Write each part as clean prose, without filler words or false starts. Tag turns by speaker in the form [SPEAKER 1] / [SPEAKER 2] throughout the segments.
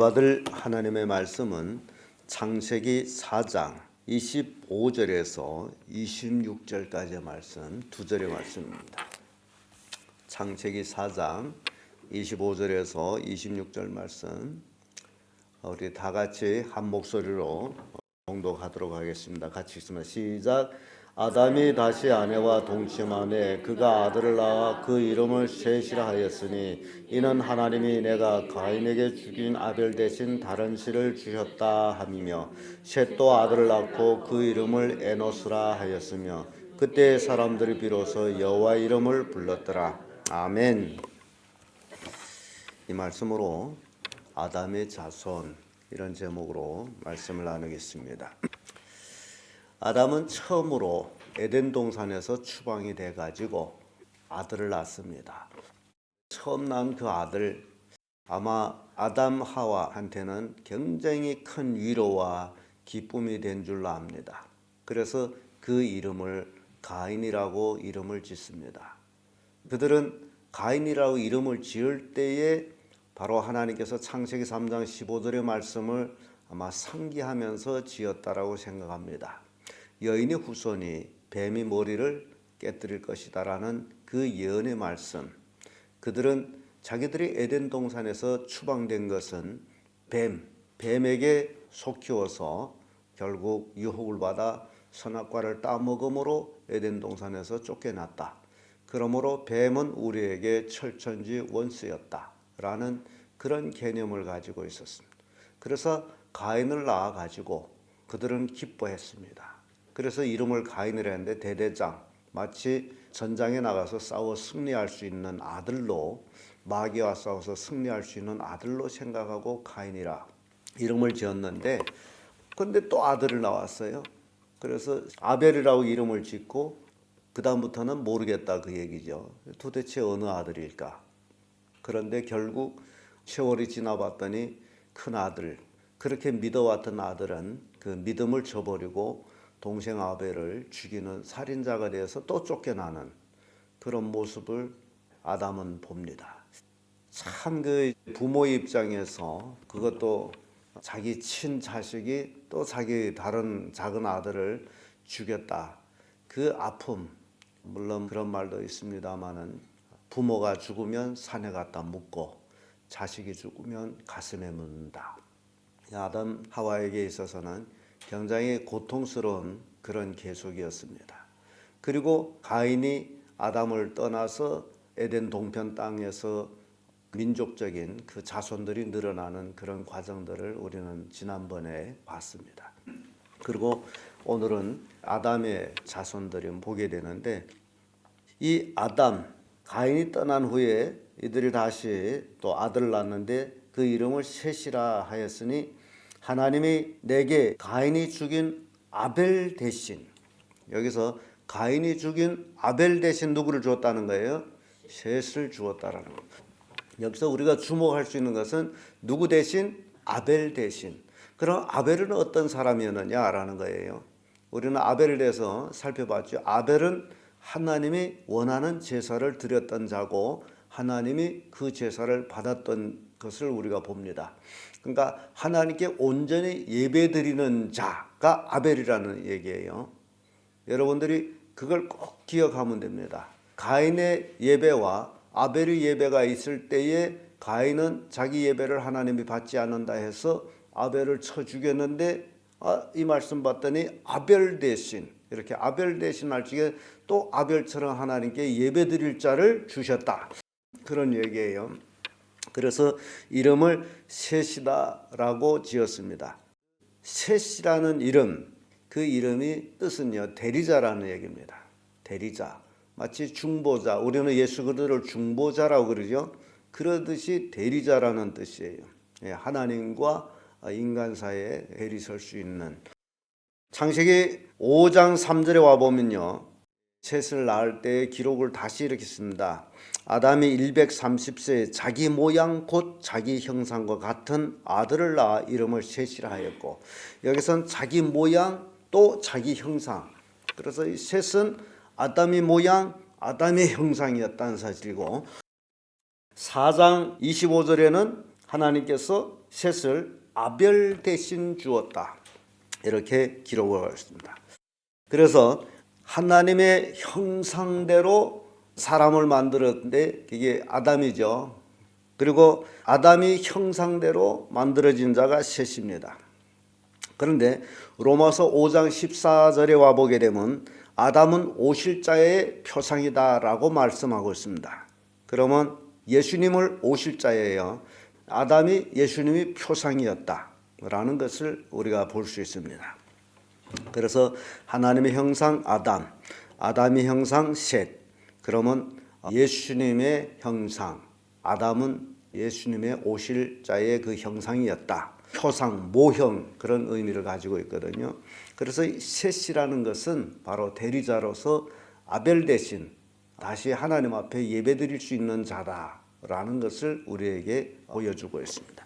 [SPEAKER 1] 받을 하나님의 말씀은 창세기 4장 25절에서 26절까지의 말씀, 두 절의 말씀입니다. 창세기 4장 25절에서 26절 말씀, 우리 다 같이 한 목소리로 봉독하도록 하겠습니다. 같이 읽습니다. 시작. 아담이 다시 아내와 동침하매 그가 아들을 낳아 그 이름을 셋이라 하였으니 이는 하나님이 내가 가인에게 죽인 아벨 대신 다른 씨를 주셨다 함이며 셋도 아들을 낳고 그 이름을 에노스라 하였으며 그때 사람들이 비로소 여호와 이름을 불렀더라. 아멘. 이 말씀으로 아담의 자손 이런 제목으로 말씀을 나누겠습니다. 아담은 처음으로 에덴 동산에서 추방이 돼 가지고 아들을 낳습니다. 처음 낳은 그 아들, 아마 아담 하와한테는 굉장히 큰 위로와 기쁨이 된 줄로 압니다. 그래서 그 이름을 가인이라고 이름을 짓습니다. 그들은 가인이라고 이름을 지을 때에 바로 하나님께서 창세기 3장 15절의 말씀을 아마 상기하면서 지었다라고 생각합니다. 여인의 후손이 뱀이 머리를 깨뜨릴 것이다라는 그 예언의 말씀. 그들은 자기들이 에덴 동산에서 추방된 것은 뱀에게 속히워서 결국 유혹을 받아 선악과를 따먹음으로 에덴 동산에서 쫓겨났다. 그러므로 뱀은 우리에게 철천지 원수였다라는 그런 개념을 가지고 있었습니다. 그래서 가인을 낳아 가지고 그들은 기뻐했습니다. 그래서 이름을 가인이라 했는데 대대장, 마치 전장에 나가서 싸워 승리할 수 있는 아들로, 마귀와 싸워서 승리할 수 있는 아들로 생각하고 가인이라 이름을 지었는데, 근데 또 아들을 낳았어요. 그래서 아벨이라고 이름을 짓고 그 다음부터는 모르겠다 그 얘기죠. 도대체 어느 아들일까? 그런데 결국 세월이 지나봤더니 큰 아들, 그렇게 믿어왔던 아들은 그 믿음을 저버리고 동생 아벨을 죽이는 살인자가 되어서 또 쫓겨나는 그런 모습을 아담은 봅니다. 참 그 부모의 입장에서 그것도 자기 친자식이 또 자기 다른 작은 아들을 죽였다. 그 아픔, 물론 그런 말도 있습니다마는 부모가 죽으면 산에 갖다 묻고 자식이 죽으면 가슴에 묻는다. 아담 하와에게 있어서는 굉장히 고통스러운 그런 계속이었습니다. 그리고 가인이 아담을 떠나서 에덴 동편 땅에서 민족적인 그 자손들이 늘어나는 그런 과정들을 우리는 지난번에 봤습니다. 그리고 오늘은 아담의 자손들을 보게 되는데, 이 아담, 가인이 떠난 후에 이들이 다시 또 아들을 낳았는데 그 이름을 셋이라 하였으니 하나님이 내게 가인이 죽인 아벨 대신, 여기서 가인이 죽인 아벨 대신 누구를 주었다는 거예요? 셋을 주었다라는 겁니다. 여기서 우리가 주목할 수 있는 것은 누구 대신? 아벨 대신. 그럼 아벨은 어떤 사람이었느냐라는 거예요. 우리는 아벨에 대해서 살펴봤죠. 아벨은 하나님이 원하는 제사를 드렸던 자고 하나님이 그 제사를 받았던 것을 우리가 봅니다. 그러니까 하나님께 온전히 예배드리는 자가 아벨이라는 얘기예요. 여러분들이 그걸 꼭 기억하면 됩니다. 가인의 예배와 아벨의 예배가 있을 때에 가인은 자기 예배를 하나님이 받지 않는다 해서 아벨을 쳐 죽였는데, 이 말씀 봤더니 아벨 대신, 이렇게 아벨 대신 할 적에 또 아벨처럼 하나님께 예배드릴 자를 주셨다. 그런 얘기예요. 그래서 이름을 셋이다라고 지었습니다. 셋이라는 이름, 그 이름이 뜻은요, 대리자라는 얘기입니다. 대리자, 마치 중보자, 우리는 예수 그리스도를 중보자라고 그러죠. 그러듯이 대리자라는 뜻이에요. 하나님과 인간 사이에 대리 설 수 있는. 창세기 5장 3절에 와보면요, 셋을 낳을 때의 기록을 다시 이렇게 씁니다. 아담이 130세에 자기 모양 곧 자기 형상과 같은 아들을 낳아 이름을 셋이라 하였고, 여기선 자기 모양 또 자기 형상, 그래서 이 셋은 아담의 모양, 아담의 형상이었다는 사실이고, 4장 25절에는 하나님께서 셋을 아벨 대신 주었다. 이렇게 기록을 하고 있습니다. 그래서 하나님의 형상대로 사람을 만들었는데 그게 아담이죠. 그리고 아담이 형상대로 만들어진 자가 셋입니다. 그런데 로마서 5장 14절에 와보게 되면 아담은 오실자의 표상이다라고 말씀하고 있습니다. 그러면 예수님을 오실자예요. 아담이 예수님이 표상이었다라는 것을 우리가 볼 수 있습니다. 그래서 하나님의 형상 아담, 아담의 형상 셋. 그러면 예수님의 형상, 아담은 예수님의 오실 자의 그 형상이었다. 표상, 모형 그런 의미를 가지고 있거든요. 그래서 셋이라는 것은 바로 대리자로서 아벨 대신 다시 하나님 앞에 예배드릴 수 있는 자다라는 것을 우리에게 보여주고 있습니다.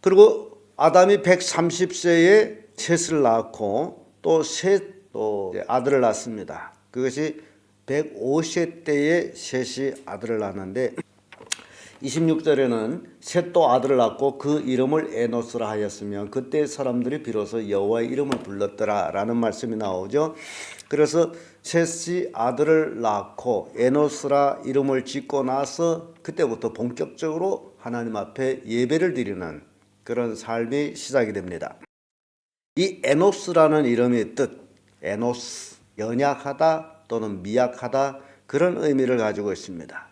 [SPEAKER 1] 그리고 아담이 130세에 셋을 낳고 또 아들을 낳습니다. 그것이 150세 때에 셋이 아들을 낳았는데 26절에는 셋도 아들을 낳고 그 이름을 에노스라 하였으며 그때 사람들이 비로소 여호와의 이름을 불렀더라라는 말씀이 나오죠. 그래서 셋이 아들을 낳고 에노스라 이름을 짓고 나서 그때부터 본격적으로 하나님 앞에 예배를 드리는 그런 삶이 시작이 됩니다. 이 에노스라는 이름의 뜻, 에노스, 연약하다 또는 미약하다 그런 의미를 가지고 있습니다.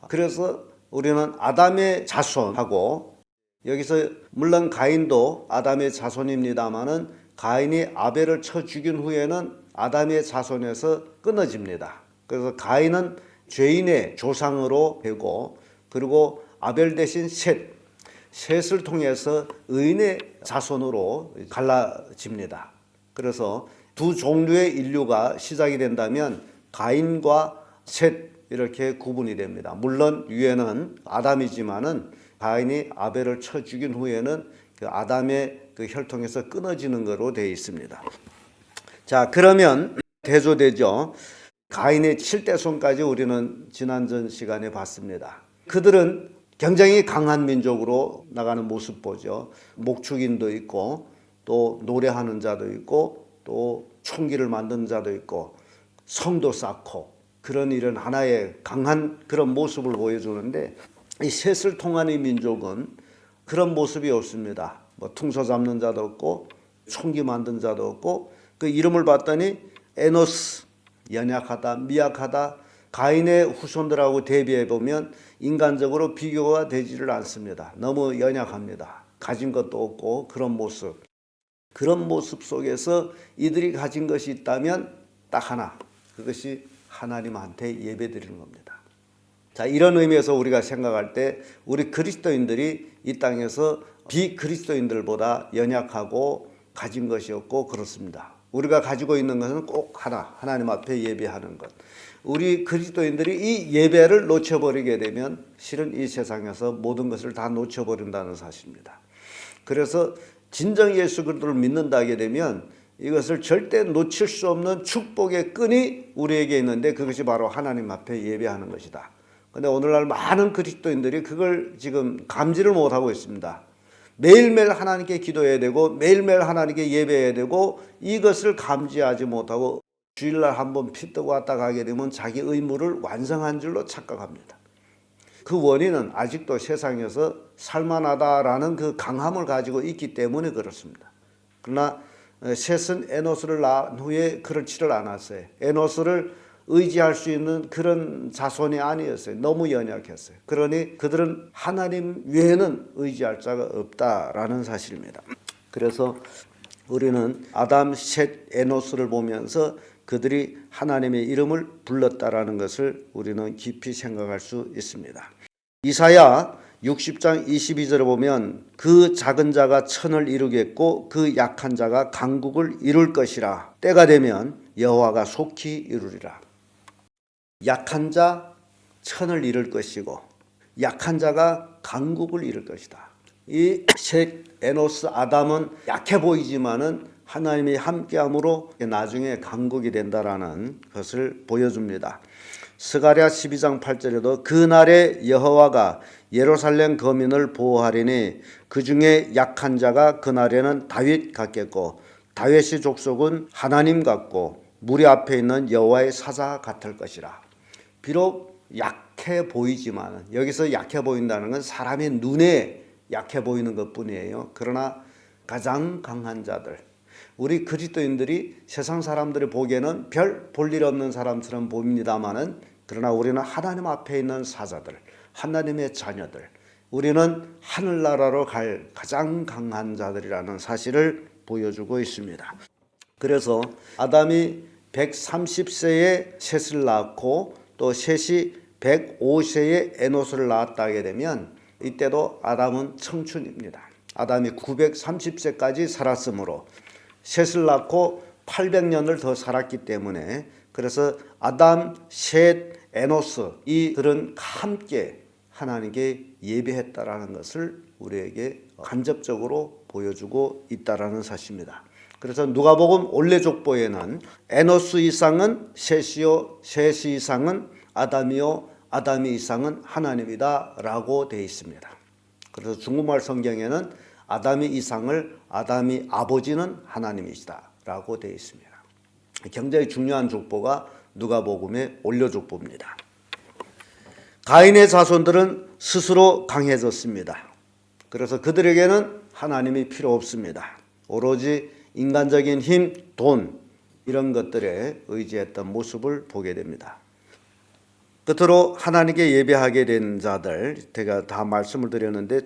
[SPEAKER 1] 그래서 우리는 아담의 자손하고 여기서 물론 가인도 아담의 자손입니다마는 가인이 아벨을 쳐 죽인 후에는 아담의 자손에서 끊어집니다. 그래서 가인은 죄인의 조상으로 되고 그리고 아벨 대신 셋을 통해서 의인의 자손으로 갈라집니다. 그래서 두 종류의 인류가 시작이 된다면 가인과 셋 이렇게 구분이 됩니다. 물론 위에는 아담이지만은 가인이 아벨을 쳐 죽인 후에는 그 아담의 그 혈통에서 끊어지는 거로 되어 있습니다. 자, 그러면 대조되죠. 가인의 7대손까지 우리는 지난전 시간에 봤습니다. 그들은 굉장히 강한 민족으로 나가는 모습 보죠. 목축인도 있고 또 노래하는 자도 있고 또 총기를 만드는 자도 있고 성도 쌓고 그런 이런 하나의 강한 그런 모습을 보여주는데 이 셋을 통한 이 민족은 그런 모습이 없습니다. 뭐 퉁소 잡는 자도 없고 총기 만든 자도 없고 그 이름을 봤더니 에노스, 연약하다, 미약하다. 가인의 후손들하고 대비해 보면 인간적으로 비교가 되지를 않습니다. 너무 연약합니다. 가진 것도 없고 그런 모습. 그런 모습 속에서 이들이 가진 것이 있다면 딱 하나. 그것이 하나님한테 예배드리는 겁니다. 자, 이런 의미에서 우리가 생각할 때 우리 그리스도인들이 이 땅에서 비그리스도인들보다 연약하고 가진 것이 없고 그렇습니다. 우리가 가지고 있는 것은 꼭 하나, 하나님 앞에 예배하는 것. 우리 그리스도인들이 이 예배를 놓쳐버리게 되면 실은 이 세상에서 모든 것을 다 놓쳐버린다는 사실입니다. 그래서 진정 예수 그리스도를 믿는다 하게 되면 이것을 절대 놓칠 수 없는 축복의 끈이 우리에게 있는데 그것이 바로 하나님 앞에 예배하는 것이다. 그런데 오늘날 많은 그리스도인들이 그걸 지금 감지를 못하고 있습니다. 매일매일 하나님께 기도해야 되고 매일매일 하나님께 예배해야 되고 이것을 감지하지 못하고 주일날 한번 피 뜨고 왔다 가게 되면 자기 의무를 완성한 줄로 착각합니다. 그 원인은 아직도 세상에서 살만하다라는 그 강함을 가지고 있기 때문에 그렇습니다. 그러나 셋은 에노스를 낳은 후에 그렇지를 않았어요. 에노스를 의지할 수 있는 그런 자손이 아니었어요. 너무 연약했어요. 그러니 그들은 하나님 외에는 의지할 자가 없다라는 사실입니다. 그래서 우리는 아담, 셋, 에노스를 보면서 그들이 하나님의 이름을 불렀다라는 것을 우리는 깊이 생각할 수 있습니다. 이사야 60장 22절에 보면 그 작은 자가 천을 이루겠고 그 약한 자가 강국을 이룰 것이라. 때가 되면 여호와가 속히 이루리라. 약한 자 천을 이룰 것이고 약한 자가 강국을 이룰 것이다. 이 셋, 에노스, 아담은 약해 보이지만은 하나님이 함께함으로 나중에 강국이 된다라는 것을 보여줍니다. 스가랴 12장 8절에도 그날에 여호와가 예루살렘 거민을 보호하리니 그 중에 약한 자가 그날에는 다윗 같겠고 다윗의 족속은 하나님 같고 무리 앞에 있는 여호와의 사자 같을 것이라. 비록 약해 보이지만 여기서 약해 보인다는 건 사람의 눈에 약해 보이는 것뿐이에요. 그러나 가장 강한 자들, 우리 그리스도인들이 세상 사람들이 보기에는 별 볼일 없는 사람처럼 보입니다마는 그러나 우리는 하나님 앞에 있는 사자들, 하나님의 자녀들, 우리는 하늘나라로 갈 가장 강한 자들이라는 사실을 보여주고 있습니다. 그래서 아담이 130세에 셋을 낳고 또 셋이 105세에 에노스를 낳았다 하게 되면 이때도 아담은 청춘입니다. 아담이 930세까지 살았으므로 셋을 낳고 800년을 더 살았기 때문에 그래서 아담, 셋, 에노스 이들은 함께 하나님께 예배했다라는 것을 우리에게 간접적으로 보여주고 있다라는 사실입니다. 그래서 누가복음 올레족보에는 에노스 이상은 셋이요, 셋 이상은 아담이요, 아담이 이상은 하나님이다라고 되어 있습니다. 그래서 중국말 성경에는 아담이 이상을 아담이 아버지는 하나님이시다라고 되어 있습니다. 굉장히 중요한 족보가 누가복음의 올레족보입니다. 가인의 자손들은 스스로 강해졌습니다. 그래서 그들에게는 하나님이 필요 없습니다. 오로지 인간적인 힘, 돈 이런 것들에 의지했던 모습을 보게 됩니다. 끝으로 하나님께 예배하게 된 자들 제가 다 말씀을 드렸는데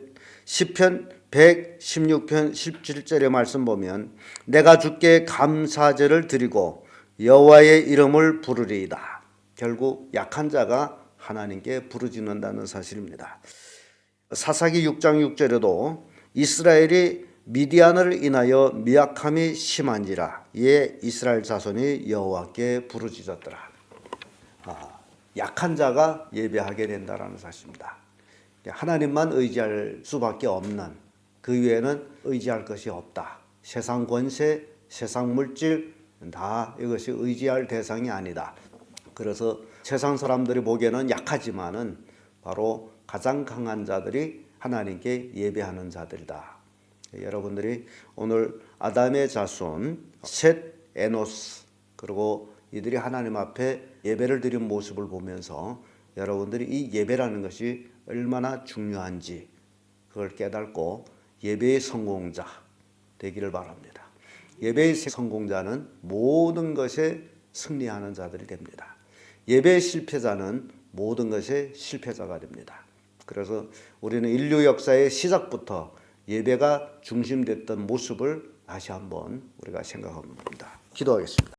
[SPEAKER 1] 시편 116편 17절의 말씀 보면 내가 주께 감사제를 드리고 여호와의 이름을 부르리이다. 결국 약한 자가 하나님께 부르짖는다는 사실입니다. 사사기 6장 6절에도 이스라엘이 미디안을 인하여 미약함이 심한지라 이에 이스라엘 자손이 여호와께 부르짖었더라. 약한 자가 예배하게 된다는 사실입니다. 하나님만 의지할 수밖에 없는 그 외에는 의지할 것이 없다. 세상 권세, 세상 물질 다 이것이 의지할 대상이 아니다. 그래서 세상 사람들이 보기에는 약하지만은 바로 가장 강한 자들이 하나님께 예배하는 자들이다. 여러분들이 오늘 아담의 자손 셋, 에노스 그리고 이들이 하나님 앞에 예배를 드린 모습을 보면서 여러분들이 이 예배라는 것이 얼마나 중요한지 그걸 깨닫고 예배의 성공자 되기를 바랍니다. 예배의 성공자는 모든 것에 승리하는 자들이 됩니다. 예배의 실패자는 모든 것의 실패자가 됩니다. 그래서 우리는 인류 역사의 시작부터 예배가 중심됐던 모습을 다시 한번 우리가 생각합니다. 기도하겠습니다.